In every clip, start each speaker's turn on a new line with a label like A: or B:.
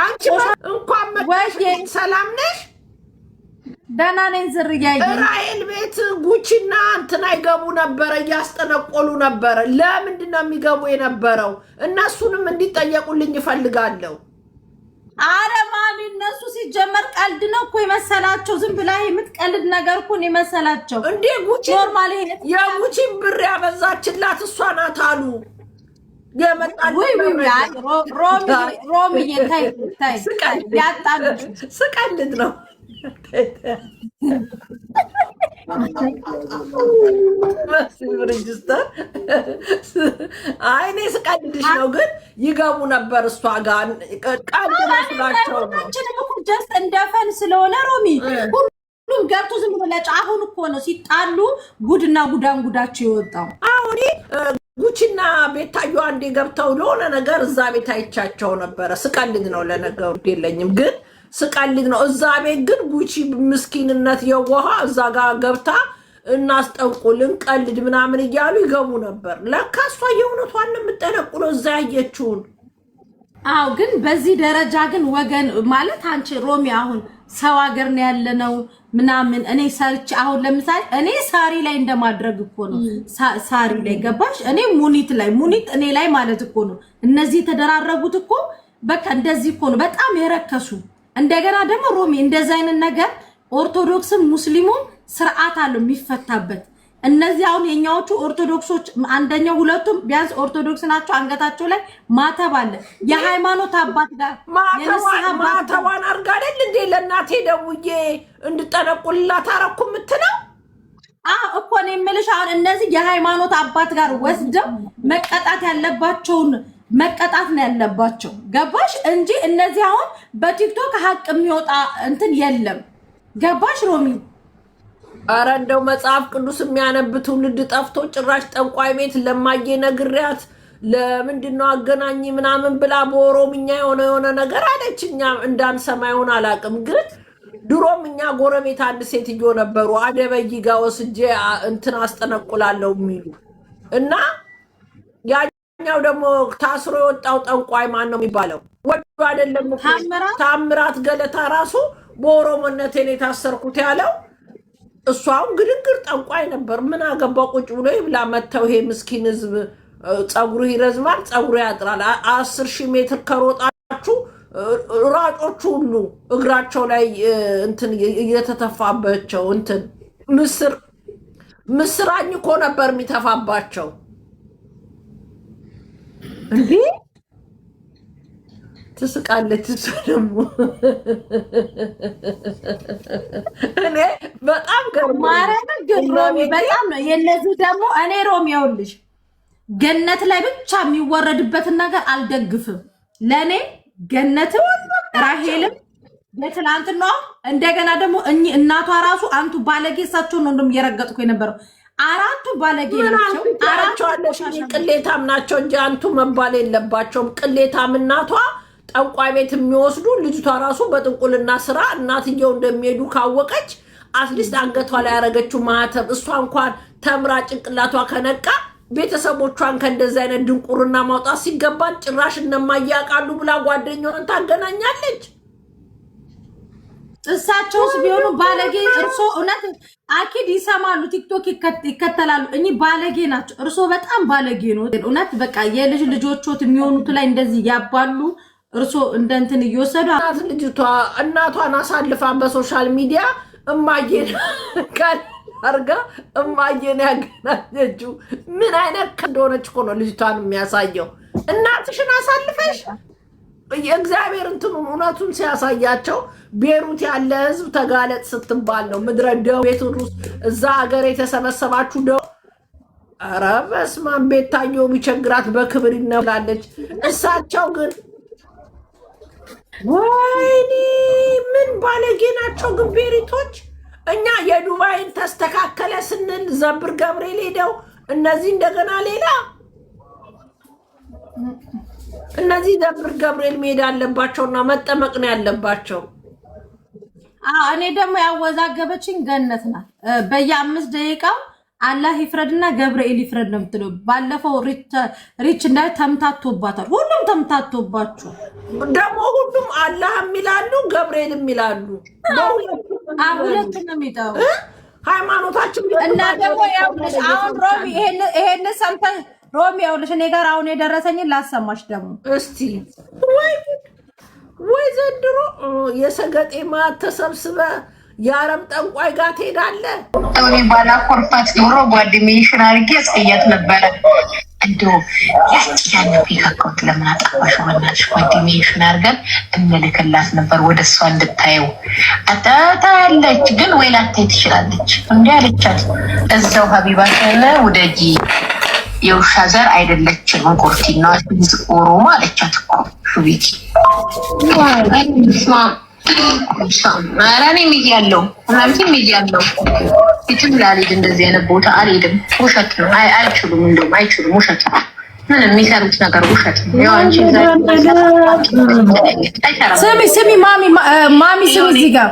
A: አንቺ እንኳን መጣሽ። ሰላም ነሽ?
B: ደህና ነኝ ዝርያዬ።
A: ራሔል ቤት ጉቺና እንትን አይገቡ ነበር፣ እያስጠነቆሉ ነበር። ለምንድን ነው የሚገቡ የነበረው? እነሱንም እንዲጠየቁልኝ ይፈልጋለሁ።
B: አረ ማሚ እነሱ ሲጀመር ቀልድ ነው እኮ የመሰላቸው። ዝም ብላ የምትቀልድ ነገር እኮ ነው የመሰላቸው።
A: እንዴ ጉቺ ኖርማሊ የጉቺን ብር ያበዛችላት እሷ ናት አሉ።
B: ሮሚ ታይ ያጣሉ።
A: ስቀልድ ነው ሬጅስተር አይኔ ስቀልድሽ ነው። ግን ይገቡ ነበር እሷ ጋር ቀልድ መስላቸው ነው።
B: ጀስት እንደፈን ስለሆነ ሮሚ ሁሉም ገብቶ ዝም ብሎ ለጫሁን እኮ ነው ሲጣሉ ጉድና ጉዳቸው የወጣው።
A: አሁን ጉቺና ቤታዩ አንዴ ገብተው ለሆነ ነገር እዛ ቤት አይቻቸው ነበረ። ስቀልድ ነው ለነገሩ የለኝም ግን ስቀልድ ነው። እዛ ቤት ግን ጉቺ ምስኪንነት የዋሃ እዛ ጋር ገብታ እናስጠንቁልን ቀልድ ምናምን እያሉ ይገቡ ነበር። ለካ እሷ የእውነቷን የምጠነቁለው እዛ ያየችውን።
B: አዎ ግን በዚህ ደረጃ ግን ወገን ማለት አንቺ ሮሚ አሁን ሰው ሀገር ነው ያለነው ምናምን እኔ ሰርች አሁን ለምሳሌ እኔ ሳሪ ላይ እንደማድረግ እኮ ነው። ሳሪ ላይ ገባሽ? እኔ ሙኒት እኔ ላይ ማለት እኮ ነው። እነዚህ የተደራረጉት እኮ በቃ እንደዚህ እኮ ነው። በጣም የረከሱ እንደገና ደግሞ ሮሚ እንደዚህ አይነት ነገር ኦርቶዶክስም ሙስሊሙም ስርዓት አለው የሚፈታበት። እነዚህ አሁን የኛዎቹ ኦርቶዶክሶች አንደኛው ሁለቱም ቢያንስ ኦርቶዶክስ ናቸው። አንገታቸው ላይ ማተብ አለ። የሃይማኖት አባት ጋር
A: ማተቧን አርጋ አይደል እንዴ ለእናቴ ደውዬ እንድጠነቁልላት አረኩ የምትለው?
B: እኮ ነው የምልሽ። አሁን እነዚህ የሃይማኖት አባት ጋር ወስደው መቀጣት ያለባቸውን መቀጣት ነው ያለባቸው። ገባሽ? እንጂ እነዚህ አሁን በቲክቶክ ሀቅ የሚወጣ እንትን የለም። ገባሽ ሮሚ?
A: አረ እንደው መጽሐፍ ቅዱስ የሚያነብ ትውልድ ጠፍቶ ጭራሽ ጠንቋይ ቤት ለማየ ነግሪያት ለምንድነው አገናኝ ምናምን ብላ በኦሮምኛ የሆነ ነገር አለች። እኛ እንዳንሰማ ይሆን አላውቅም። ግን ድሮም እኛ ጎረቤት አንድ ሴትዮ ነበሩ አደበይ ጋር ወስጄ እንትን አስጠነቁላለሁ የሚሉ እና ያኛው ደግሞ ታስሮ የወጣው ጠንቋይ ማን ነው የሚባለው? ወዱ አይደለም ታምራት ገለታ ራሱ በኦሮሞነቴ ነው የታሰርኩት ያለው። እሷም ግድግር ጠንቋይ ነበር። ምን አገባው ቁጭ ብሎ ይብላ። መተው ይሄ ምስኪን ህዝብ ጸጉሩ ይረዝማል፣ ጸጉሩ ያጥራል። 10,000 ሜትር ከሮጣችሁ ራጮቹ ሁሉ እግራቸው ላይ እንትን እየተተፋባቸው እንትን ምስራኝ እኮ ነበር የሚተፋባቸው። እንዴ ትስቃለች እሷ ደግሞ። እኔ በጣም
B: ሮሚ በጣም ነው የነዚህ ደግሞ እኔ ሮሚ ይኸውልሽ ገነት ላይ ብቻ የሚወረድበትን ነገር አልደግፍም። ለኔ ገነትም ራሔልም በትላንትና እንደገና ደግሞ እናቷ ራሱ አንቱ ባለጌ እሳቸው ነው እንደምየረገጥኩ የነበረው። አራቱ ባለጌ ናቸው። አራቱ
A: ቅሌታም ናቸው እንጂ አንቱ መባል የለባቸውም። ቅሌታም እናቷ ጠንቋይ ቤት የሚወስዱ ልጅቷ ራሱ በጥንቁልና ስራ እናትየው እንደሚሄዱ ካወቀች አትሊስት አንገቷ ላይ ያረገችው ማህተብ እሷ እንኳን ተምራ ጭንቅላቷ ከነቃ ቤተሰቦቿን ከእንደዚህ አይነት ድንቁርና ማውጣት ሲገባን ጭራሽ እነማያውቃሉ ብላ ጓደኛዋን ታገናኛለች።
B: እሳቸውስ ቢሆኑ ባለጌ እርሶ እውነት አኪድ ይሰማሉ፣ ቲክቶክ ይከተላሉ። እኚህ ባለጌ ናቸው። እርሶ በጣም ባለጌ ነው እውነት። በቃ የልጅ ልጆቾት የሚሆኑት ላይ እንደዚህ ያባሉ። እርሶ እንደንትን እየወሰዱ
A: ልጅቷ እናቷን አሳልፋ በሶሻል ሚዲያ እማዬን አርጋ እማዬን ያገናኘችው ምን አይነት እንደሆነች እኮ ነው ልጅቷን የሚያሳየው። እናትሽን አሳልፈሽ የእግዚአብሔር እንትኑ እውነቱን ሲያሳያቸው ቤሩት ያለ ህዝብ ተጋለጥ ስትባል ነው ምድረ ደው ቤት ውስጥ እዛ ሀገር የተሰበሰባችሁ ደው። ኧረ በስመ አብ ቤታዮ ቢቸግራት በክብር ይነላለች። እሳቸው ግን ወይኔ ምን ባለጌ ናቸው ግን ቤሪቶች። እኛ የዱባይን ተስተካከለ ስንል ዘብር ገብርኤል ሄደው እነዚህ እንደገና ሌላ እነዚህ ዘብር ገብርኤል መሄድ አለባቸውና መጠመቅ ነው ያለባቸው።
B: እኔ ደግሞ ያወዛገበችኝ ገነት ናት። በየ5 ደቂቃው አላህ ይፍረድና ገብርኤል ይፍረድ ነው የምትለው። ባለፈው ሪች እንዳይ ተምታቶባታል። ሁሉም ተምታቶባችሁ
A: ደግሞ ሁሉም አላህ የሚላሉ ገብርኤል የሚላሉ
B: ሁለቱም ነው የሚጠው
A: ሃይማኖታችን
B: እና ደግሞ ያውልሽ አሁን ሮሚ ይሄን ሰምተን ሮሚ ያውልሽ እኔ ጋር አሁን የደረሰኝን ላሰማሽ ደግሞ
A: እስቲ ወይ ዘንድሮ የሰገጤ ማት ተሰብስበ የአረብ ጠንቋይ ጋር ትሄዳለህ።
C: እኔ ባላኮርፋት ኖሮ ጓደኛዬን አድርጌ አስቀያት ነበረ። እንደው ያስቲያን ቢካውት ለምን አጣፋሽ ወናሽ ጓደኛዬን አድርገን እንልክላት ነበር ወደ እሷ እንድታየው። አጣጣለች ግን ወይ ላታይ ትችላለች እንዴ አለቻት። እዛው ሀቢባ ከነ ወደጂ የውሻ ዘር አይደለችም እንቁርቲና ኦሮሞ አለቻት እኮ ሹቢቲ ማራኔ ሚያለው ምናምን ሚያለው እትም ላልሄድ እንደዚህ አይነት ቦታ አልሄድም። ውሸት ነው። አይችሉም፣ እንደውም አይችሉም። ውሸት ነው። ምንም የሚሰሩት ነገር ውሸት ነው። ያው አንቺ
B: ስሚ ማሚ ስሚ እዚህ ጋር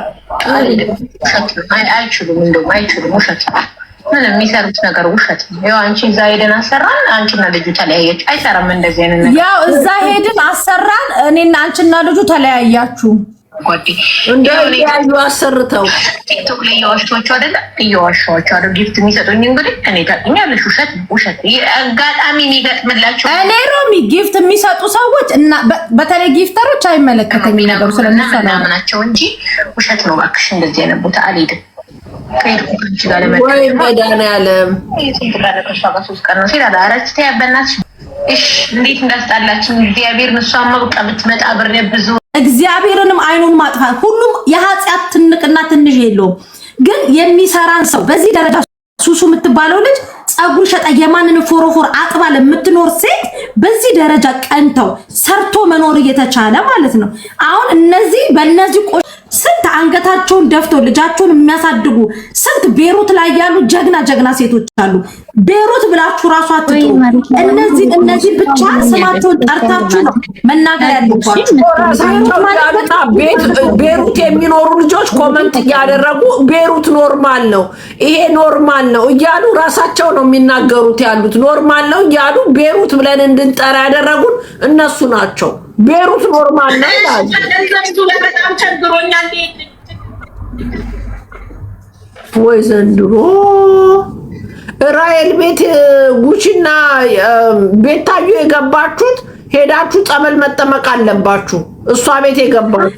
C: አይችሉም፣ እንደውም አይችሉም። ውሸት ነው። ምንም የሚሰሩት ነገር ውሸት ነው። ያው አንቺ እዛ ሄደን አሰራን፣ አንቺና ልጁ ተለያያችሁ። አይሰራም እንደዚህ አይነት ነገር።
B: ያው እዛ ሄደን አሰራን፣ እኔና አንቺና ልጁ ተለያያችሁ።
A: እንደያዩ አሰርተው
C: ቲክቶክ ላይ እየዋሸኋቸው አይደለ? እየዋሸኋቸው አይደል? ጊፍት የሚሰጡኝ እንግዲህ እኔ ታውቂኛለሽ፣ ውሸት አጋጣሚ የሚገጥምላቸው።
B: እኔ ሮሚ ጊፍት የሚሰጡ ሰዎች እና በተለይ ጊፍተሮች አይመለከተኝም ነገሩ ስለነሱ
C: ናቸው እንጂ ውሸት ነው። እባክሽ እንደዚህ አይነት ቦታ አልሄድም።
A: ወይ መድኃኒዓለም
C: እንዴት እንዳስጣላችን እግዚአብሔር እሷን መብቃ ብትመጣ ብር ብዙ
B: እግዚአብሔርንም አይኑን ማጥፋት ሁሉም የኃጢአት ትንቅና ትንሽ የለውም። ግን የሚሰራን ሰው በዚህ ደረጃ ሱሱ የምትባለው ልጅ ጸጉር ሸጣ የማንን ፎሮፎር አጥባ ለምትኖር ሴት በዚህ ደረጃ ቀንተው ሰርቶ መኖር እየተቻለ ማለት ነው። አሁን እነዚህ በእነዚህ ስንት አንገታቸውን ደፍተው ልጃቸውን የሚያሳድጉ ስንት ቤሩት ላይ ያሉ ጀግና ሴቶች አሉ። ቤሩት ብላችሁ ራሱ አትጥሩ። እነዚህ ብቻ ስማቸውን ጠርታችሁ ነው መናገር ያለባችሁ።
A: ቤሩት የሚኖሩ ልጆች ኮመንት እያደረጉ ቤሩት ኖርማል ነው፣ ይሄ ኖርማል ነው እያሉ ራሳቸው ነው የሚናገሩት ያሉት። ኖርማል ነው እያሉ ቤሩት ብለን እንድንጠራ ያደረጉን እነሱ ናቸው። ቤሩት ኖርማል ነው ይላል።
C: በጣም ቸግሮኛል።
A: ወይ ዘንድሮ ራኤል ቤት ጉቺና ቤታዩ የገባችሁት ሄዳችሁ ጸበል መጠመቅ አለባችሁ። እሷ ቤት የገባችሁ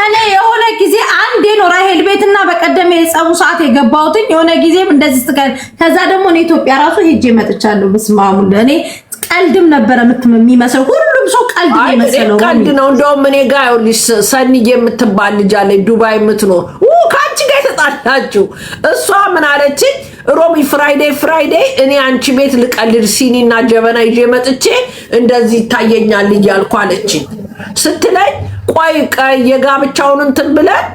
B: እኔ የሆነ ጊዜ አንዴ ነው ራሄል ቤትና በቀደም የጸቡ ሰዓት የገባሁትኝ የሆነ ጊዜም እንደዚህ ትከል። ከዛ ደግሞ እኔ ኢትዮጵያ ራሱ ሄጄ መጥቻለሁ። በስማሙ እኔ ቀልድም ነበረ የሚመስለው ሁሉም ሰው ቀልድ የሚመስለው
A: ቀልድ ነው። እንደውም እኔ ጋር ይኸውልሽ ሰኒዬ የምትባል ልጅ አለች ዱባይ የምትኖር ከአንቺ ጋር የተጣላችሁ እሷ ምን አለችኝ? ሮሚ ፍራይዴ እኔ አንቺ ቤት ልቀልድ ሲኒና ጀበና ይዤ መጥቼ እንደዚህ ይታየኛል እያልኩ አለችኝ ስትለኝ ቆይ የጋብቻውን እንትን ብለን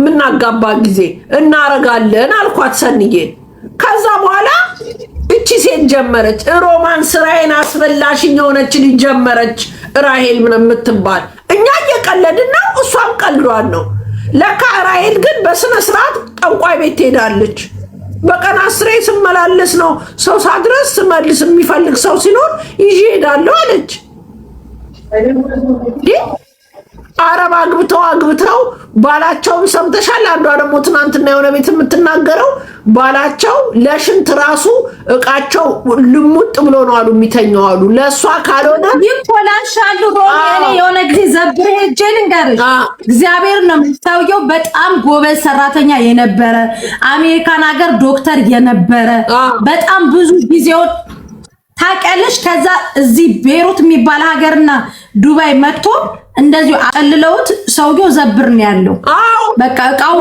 A: ምናጋባ ጊዜ እናረጋለን አልኳት ሰኒዬን። ከዛ በኋላ እቺ ሴት ጀመረች ሮማን ስራዬን አስበላሽኝ የሆነች ልጅ ጀመረች ራሄል ምን የምትባል። እኛ እየቀለድን ነው፣ እሷም ቀልዷን ነው። ለካ ራሄል ግን በስነ ስርዓት ጠንቋይ ቤት ትሄዳለች። በቀን 10 ስመላለስ ነው ሰው ሳድረስ ስመልስ የሚፈልግ ሰው ሲኖር ይዤ ሄዳለሁ አለች። አረብ አግብተው ባላቸውን ሰምተሻል። አንዷ ደግሞ ትናንትና የሆነ ቤት የምትናገረው ባላቸው ለሽንት ራሱ እቃቸው ልሙጥ ብሎ ነው አሉ የሚተኛው አሉ። ለእሷ ካልሆነ
B: ይቆላሻሉ። ሮሚ የሆነ ጊዜ ዘብሬ ሄጄ ልንገርሽ እግዚአብሔር ነው የምታውየው። በጣም ጎበዝ ሰራተኛ የነበረ አሜሪካን ሀገር ዶክተር የነበረ በጣም ብዙ ጊዜውን ታውቂያለሽ። ከዛ እዚህ ቤሩት የሚባል ሀገርና ዱባይ መጥቶ እንደዚሁ አቀልለውት ሰውየው ዘብር ነው ያለው። በቃ እቃው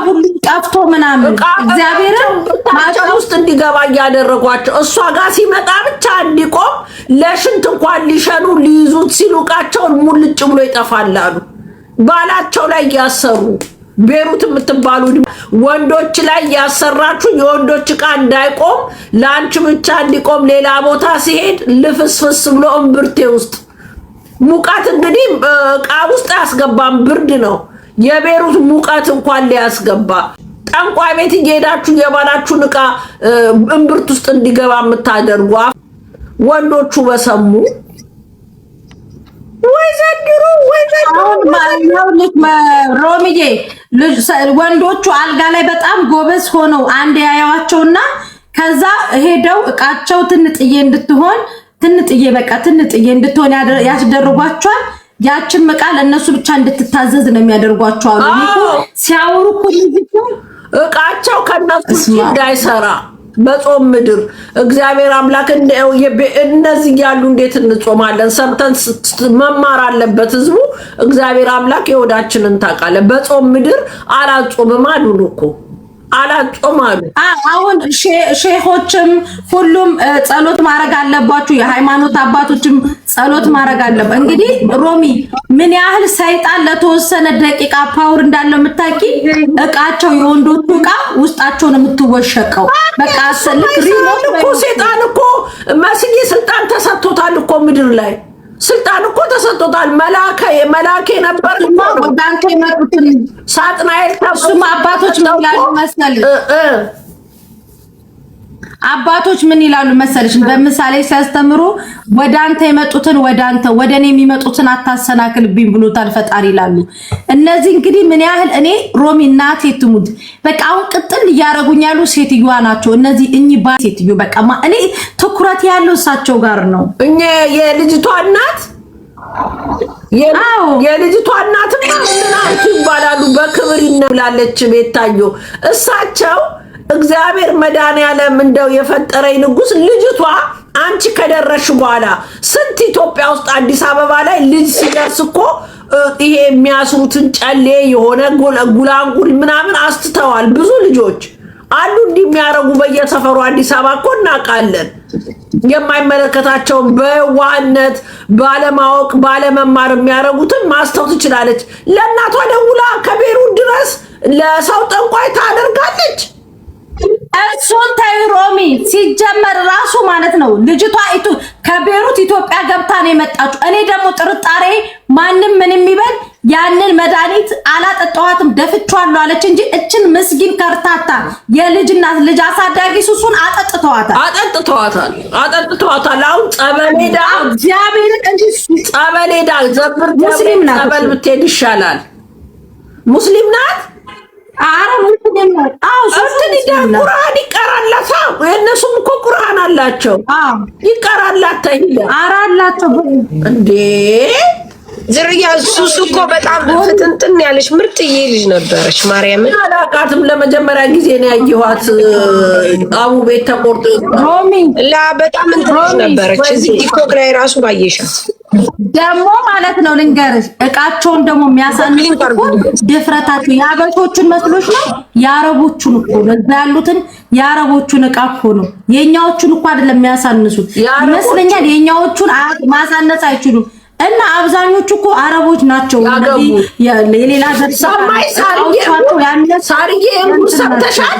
B: ሁሉ ጠፍቶ ምናምን እግዚአብሔር
A: ማጫው ውስጥ እንዲገባ እያደረጓቸው እሷ ጋር ሲመጣ ብቻ እንዲቆም ለሽንት እንኳን ሊሸኑ ሊይዙት ሲሉ እቃቸውን ሙልጭ ብሎ ይጠፋላሉ። ባላቸው ላይ ያሰሩ ቤሩት የምትባሉ ወንዶች ላይ ያሰራችሁ የወንዶች እቃ እንዳይቆም ለአንቺ ብቻ እንዲቆም ሌላ ቦታ ሲሄድ ልፍስፍስ ብሎ እምብርቴ ውስጥ ሙቀት እንግዲህ እቃ ውስጥ ያስገባም ብርድ ነው። የቤሩት ሙቀት እንኳን ሊያስገባ ጠንቋይ ቤት እየሄዳችሁ የባላችሁን ዕቃ እምብርት ውስጥ እንዲገባ የምታደርጉ ወንዶቹ በሰሙ ወይ ዘንድሮ
B: ሮሚዬ ወንዶቹ አልጋ ላይ በጣም ጎበዝ ሆነው አንድ ያያዋቸውና ከዛ ሄደው ዕቃቸው ትንጥዬ እንድትሆን ያስደርጓቸዋል። ያችን መቃል እነሱ ብቻ እንድትታዘዝ ነው የሚያደርጓቸው አሉ። ሲያወሩ እኮ
A: ዕቃቸው ከነሱ እንዳይሰራ በጾም ምድር እግዚአብሔር አምላክ እነዚህ ያሉ እንዴት እንጾማለን? ሰርተን መማር አለበት ህዝቡ። እግዚአብሔር አምላክ የወዳችንን ታውቃለህ። በጾም ምድር አላጾምም አሉን እኮ አላጾም አሉ።
B: አሁን ሼሆችም ሁሉም ጸሎት ማድረግ አለባችሁ። የሃይማኖት አባቶችም ጸሎት ማድረግ አለበት። እንግዲህ ሮሚ ምን ያህል ሰይጣን ለተወሰነ ደቂቃ ፓወር እንዳለው የምታውቂ ዕቃቸው የወንዶቹ ዕቃ ውስጣቸውን የምትወሸቀው በቃ ሰልክ ሪሞት
A: እኮ ሰይጣን እኮ መስዬ ስልጣን ተሰጥቶታል እኮ ምድር ላይ ስልጣን እኮ ተሰጥቶታል። መላኬ ነበር
B: ወዳንተ የመጡትን
A: ሳጥናኤል
B: ተሱም አባቶች ምን ይላሉ መሰለሽ? አባቶች ምን ይላሉ መሰለሽ? በምሳሌ ሲያስተምሩ ወዳንተ የመጡትን ወደኔ የሚመጡትን አታሰናክልብኝ ብሎታል ፈጣሪ ይላሉ። እነዚህ እንግዲህ ምን ያህል እኔ ሮሚ እናቴ ትሙት በቃ አሁን ቅጥል እያረጉኝ ያሉ ሴትዮዋ ናቸው። እነዚህ ሴትዮ በቃ እኔ ትኩረት ያለው እሳቸው ጋር ነው።
A: እኛ የልጅቷ እናት የልጅቷ እናትና እናቱ ይባላሉ። በክብር ይነብላለች ቤታዮ እሳቸው እግዚአብሔር መድኃኒዓለም እንደው የፈጠረኝ ንጉስ ልጅቷ አንቺ ከደረሽ በኋላ ስንት ኢትዮጵያ ውስጥ አዲስ አበባ ላይ ልጅ ሲደርስ እኮ ይሄ የሚያስሩትን ጨሌ የሆነ ጉላንጉል ምናምን አስተዋል። ብዙ ልጆች አሉ እንዲህ የሚያረጉ በየሰፈሩ አዲስ አበባ እኮ እናውቃለን። የማይመለከታቸውን በዋህነት ባለማወቅ ባለመማር የሚያረጉትን ማስተው ትችላለች። ለእናቷ ደውላ ከቤሩት ድረስ ለሰው ጠንቋይ ታደርጋለች።
B: እሱን ተይ ሮሚ፣ ሲጀመር ራሱ ማለት ነው ልጅቷ ከቤሩት ኢትዮጵያ ገብታ ነው የመጣችው። እኔ ደግሞ ጥርጣሬ ማንም ምን የሚበል ያንን መድኃኒት አላጠጣኋትም ደፍቻለሁ አለች እንጂ እችን ምስኪን ከርታታ የልጅናት ልጅ አሳዳጊ ሱሱን አጠጥተዋታል። አሁን ጸበሌዳ እግዚአብሔር እንጂ
A: ጸበሌዳ ዘብር ሙስሊም ናት። ጸበል ብትሄድ ይሻላል። ሙስሊም ናት።
B: አረ ሙስሊም ነው።
A: ቁርአን ይቀራላት። የእነሱም እኮ ቁርአን አላቸው። ይቀራላት
B: አላቸው
A: እንዴ
D: ዝርያ ሱሱ እኮ በጣም ፍጥንጥን ያለች ምርጥዬ ልጅ ነበረች። ማርያምን
A: አላውቃትም። ለመጀመሪያ ጊዜ ነው ያየኋት። አቡ ቤት ተቆርጦ
B: ሮሚ
D: በጣም እንትንሽ ነበረች። እዚህ ቲክቶክ ላይ ራሱ ባየሻት
B: ደግሞ ማለት ነው ልንገርሽ፣ ዕቃቸውን ደግሞ የሚያሳንሱት እኮ ድፍረታቸው የአበሾቹን መስሎሽ ነው። የአረቦቹን እኮ ለዛ ያሉትን የአረቦቹን ዕቃ እኮ ነው። የኛዎቹን እኮ አይደለም የሚያሳንሱት ይመስለኛል። የኛዎቹን ማሳነስ አይችሉም። እና አብዛኞቹ እኮ አረቦች ናቸው። የሌላ
A: ሳርዬ ሰምተሻል?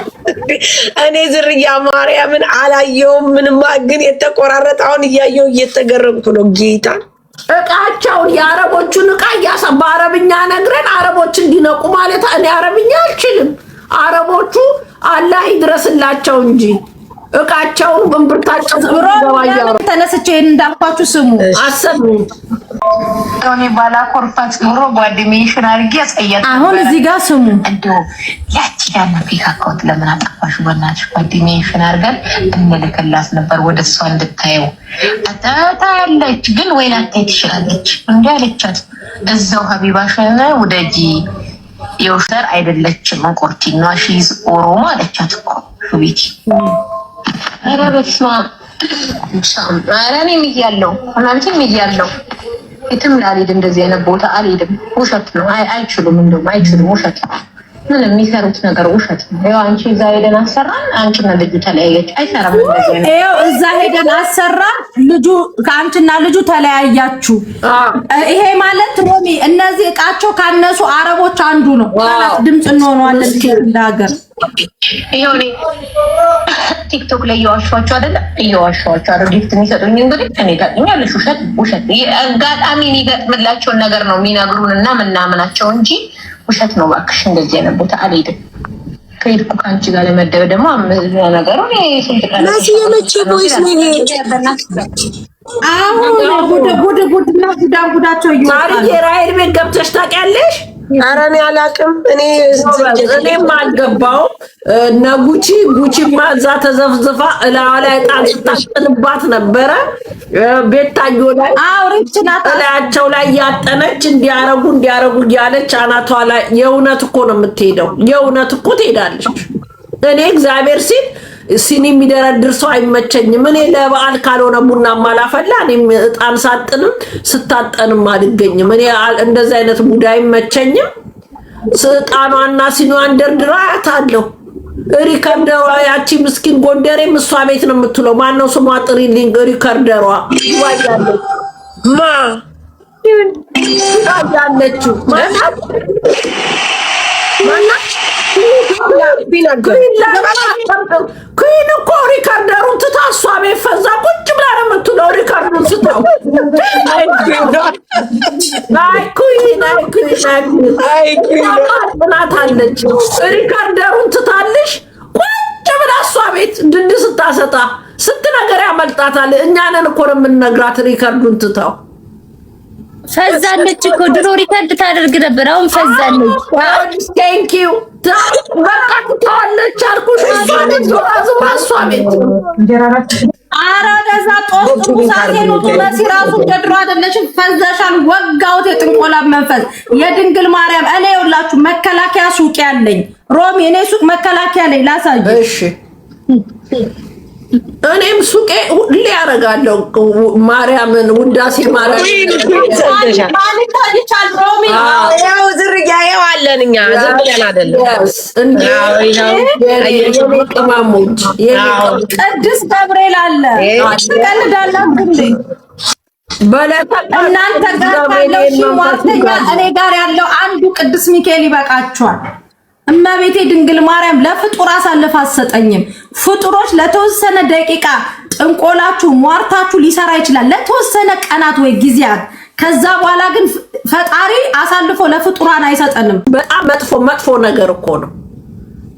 D: እኔ ዝርያ ማርያምን አላየውም። ምንም ግን የተቆራረጠ አሁን እያየው እየተገረምኩ ነው። ጌታ
A: ዕቃቸውን የአረቦቹን ዕቃ በአረብኛ ነግረን አረቦች እንዲነቁ ማለት እኔ አረብኛ አልችልም። አረቦቹ አላህ ይድረስላቸው እንጂ ዕቃቸውን በእምብርታቸው
B: ተነስቼ እንዳልኳችሁ ስሙ
C: አሰቡ ሮሚ ባላ ኮርፋት ኖሮ ጓደኛዬን አድርጌ አስቀያት።
B: አሁን እዚህ ጋር ስሙ
C: እንደው ያቺ ያማ ፒካኮት ለምን አጠፋሽ? በእናትሽ ጓደኛዬን አድርገን እንልክላት ነበር ወደ እሷ እንድታየው። ታያለች ግን ወይ ላታይ ትችላለች እንዴ አለቻት። እዛው ሀቢባሽ ወደጂ የውሸር አይደለችም እንቆርቲ ነው ሺዝ ኦሮሞ አለቻት እኮ ሹቢቲ ኧረ በስመ አብ ኧረ እኔም እያለሁ እናንተም እያለሁ የትም ላልሄድ እንደዚህ አይነት ቦታ አልሄድም። ውሸት ነው። አይችሉም፣ እንደውም አይችሉም። ውሸት ነው። ምን የሚሰሩት ነገር ውሸት ነው። ያው አንቺ እዛ ሄደን አሰራን፣ አንቺና ልጁ ተለያየች። አይሰራም እንደዚህ ነው።
B: ይኸው እዛ ሄደን አሰራን፣ ልጁ ከአንቺና ልጁ ተለያያችሁ። ይሄ ማለት ሮሚ እነዚህ ዕቃቸው ካነሱ አረቦች አንዱ ነው። ማለት ድምጽ እንሆነዋለን እንደ ሀገር።
C: ይሄው እኔ ቲክቶክ ላይ እየዋሸኋቸው አይደለም፣ እየዋሸኋቸው አይደል? ጊፍት የሚሰጡኝ እንግዲህ እኔ ታውቂኛለሽ፣ ውሸት አጋጣሚ የሚገጥምላቸውን ነገር ነው የሚነግሩንና ምናምናቸው እንጂ ውሸት ነው። እባክሽ እንደዚህ አይነት ቦታ አልሄድም። ከሄድኩ ከአንቺ ጋር ለመደበ ደግሞ ነገሩ
D: መሲ የመቼ ቦይስ ነው ይሄ?
B: አሁን ጉዳቸው
A: ማርዬ ራይድ ቤት ገብተሽ ታውቂያለሽ?
D: ኧረ እኔ አላውቅም።
A: እኔም አልገባውም። እነ ጉቺማ እዛ ተዘፍዝፋ እላዋ ላይ ዕጣን ስታስጥልባት ነበረ። ቤታዮ ላይ እላያቸው ላይ ያጠነች እንዲያረጉ እያለች አናቷ ላይ የእውነት እኮ ነው የምትሄደው። የእውነት እኮ ትሄዳለች። እኔ እግዚአብሔር ሲል ሲኒ የሚደረድር ሰው አይመቸኝም። እኔ ለበዓል ካልሆነ ቡና ማላፈላ እኔም ዕጣን ሳጥንም ስታጠንም አልገኝም። እኔ እንደዚህ አይነት ሙድ አይመቸኝም። ዕጣኗና ሲኒዋን ደርድራ አያታለሁ። ሪከርደሯ ያቺ ምስኪን ጎንደሬም እሷ ቤት ነው የምትውለው። ማነው ስሟ? ጥሪልኝ። ሪከርደሯ ይዋያለች ያለችው ማናት? ኩን እኮ ሪከርደሩን ትታ እሷ ቤት ፈዛ ቁጭ ብላ ነው የምትውለው። ሪከርዱን ስተው ናታለች። ሪከርደሩን ትታልሽ ቁጭ ብላ እሷ ቤት ድንድ ስታሰጣ ስንት ነገር ያመልጣታል። እኛንን እኮ ነው የምንነግራት። ሪከርዱን ትታው
E: ፈዛለች እኮ ድሮ ሪከርድ ታደርግ ነበር። አሁን ፈዛለች።
A: ቴንኪው በቃ ትተዋለች አልኩሽ። እሷ ቤት
B: ኧረ ለዛ ጦስ ሙሳቴ ነው መሲ ራሱ እንደድሮ አይደለሽም። ፈዘሻል። ወጋውት የጥንቆላ መንፈስ የድንግል ማርያም። እኔ ይኸውላችሁ መከላከያ ሱቅ ያለኝ ሮሚ፣ እኔ ሱቅ መከላከያ ላይ ላሳጅ።
A: እሺ እኔም ሱቄ ሁሌ ያደርጋለሁ። ማርያምን ውዳሴ ማርያም
D: ያው ዝርያዬው አለን እኛ ዝም ብለን አይደለም።
A: ቅመሞች
B: ቅዱስ ገብርኤል አለ። ትቀልዳላችሁ እንዴ? እናንተ ጋር ያለው ሟርተኛ እኔ ጋር ያለው አንዱ ቅዱስ ሚካኤል ይበቃችኋል። እመቤቴ ድንግል ማርያም ለፍጡር አሳልፋ አትሰጠኝም። ፍጡሮች ለተወሰነ ደቂቃ ጥንቆላችሁ ሟርታችሁ ሊሰራ ይችላል ለተወሰነ ቀናት ወይ ጊዜያት። ከዛ በኋላ ግን ፈጣሪ አሳልፎ ለፍጡራን አይሰጠንም።
A: በጣም መጥፎ ነገር እኮ ነው።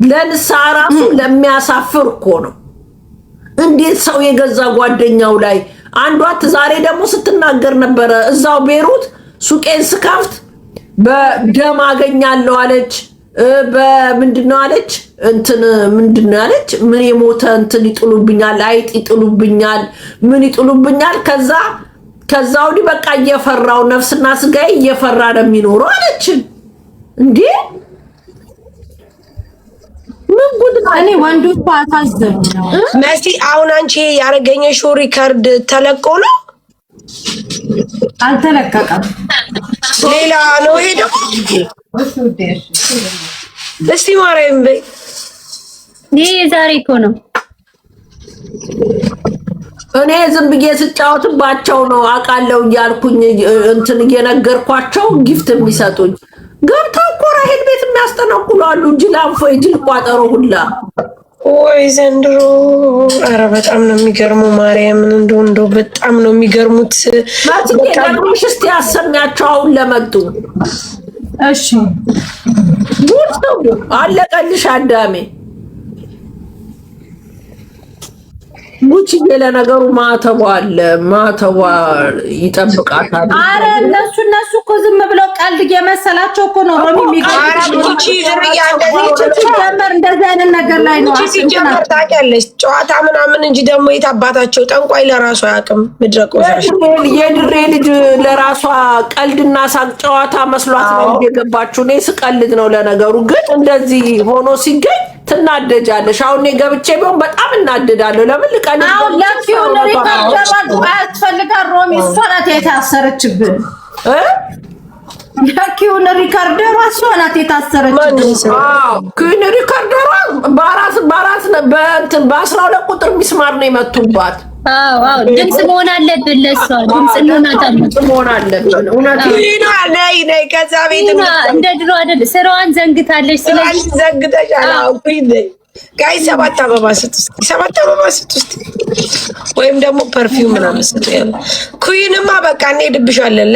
A: ለንስሐ ራሱ ለሚያሳፍር እኮ ነው። እንዴት ሰው የገዛ ጓደኛው ላይ አንዷት ዛሬ ደግሞ ስትናገር ነበረ። እዛው ቤሩት ሱቄን ስከፍት በደም አገኛለሁ አለች። በምንድነው አለች? እንትን ምንድነው አለች? ምን የሞተ እንትን ይጥሉብኛል፣ አይጥ ይጥሉብኛል፣ ምን ይጥሉብኛል። ከዛ ወዲህ በቃ እየፈራው ነፍስና ስጋዬ እየፈራ ነው የሚኖረው አለች። እንዴ ምን ጉድ!
B: እኔ ወንዶች አታዘብ
D: መሲ፣ አሁን አንቺ ያረገኘሽው ሪከርድ ተለቆ ነው?
B: አልተለቀቀም።
D: ሌላ ነው ሄደው። እስቲ ማርያም በይ።
E: ይሄ ዛሬ እኮ ነው።
A: እኔ ዝም ብዬ ስጫወትባቸው ነው አውቃለሁ እያልኩኝ እንትን እየነገርኳቸው ጊፍት የሚሰጡኝ ገብተው እኮ ራሄል ቤት የሚያስጠነቁሉ አሉ። ጅል አንፎ የጅል ቋጠሮ ሁላ
D: ወይ ዘንድሮ! ኧረ በጣም ነው የሚገርመው። ማርያምን እንደው በጣም ነው የሚገርሙት።
A: ማጥቂሽ እስቲ አሰሚያቸው አሁን ለመጡ።
B: እሺ
A: ጉድ አለቀልሽ አዳሜ። ጉቺ ለነገሩ ማተቧ አለ፣ ማተቧ ይጠብቃታል።
B: አረ እነሱ እኮ ዝም ብለው ቀልድ የመሰላቸው እኮ ነው። ሮሚ
D: ጉቺ ዝርያ
B: ጀመር እንደዚህ አይነት ነገር ላይ ነው
D: ሲጀመር ታውቂያለሽ፣ ጨዋታ ምናምን እንጂ ደግሞ የታባታቸው ጠንቋይ ለራሱ አያውቅም። ምድረቆ
A: የድሬ ልጅ ለራሷ ቀልድና ሳቅ ጨዋታ መስሏት ነው የገባችው። እኔ ስቀልድ ነው ለነገሩ፣ ግን እንደዚህ ሆኖ ሲገኝ ትናደጃለሽ። አሁን እኔ ገብቼ ቢሆን በጣም እናደዳለሁ። ለምን ልቀን
B: አሁን ለኪውን ሪከርደሯን አያስፈልጋል። ሮሚ እሷ ናት የታሰረችብን። ለኪውን ሪከርደሯ እሷ ናት የታሰረችብን።
A: ኪውን ሪከርደሯ በአራት በ12 ቁጥር ሚስማር ነው የመቱባት።
E: አዎ ድምጽ መሆን አለብን። ለሷ ድምጽ መሆን አለብን።
A: እውነት
D: ነይ ከዛ ቤት
E: እንደ ድሮ አይደል። ስራዋን ዘንግታለች። ስለዚህ
D: ዘንግተሻል። ጋይ 7 አበባ ስጥ ወይም ደግሞ ፐርፊውም ምናምን ስጥ። ኩይንማ በቃ እንሄድብሻለን።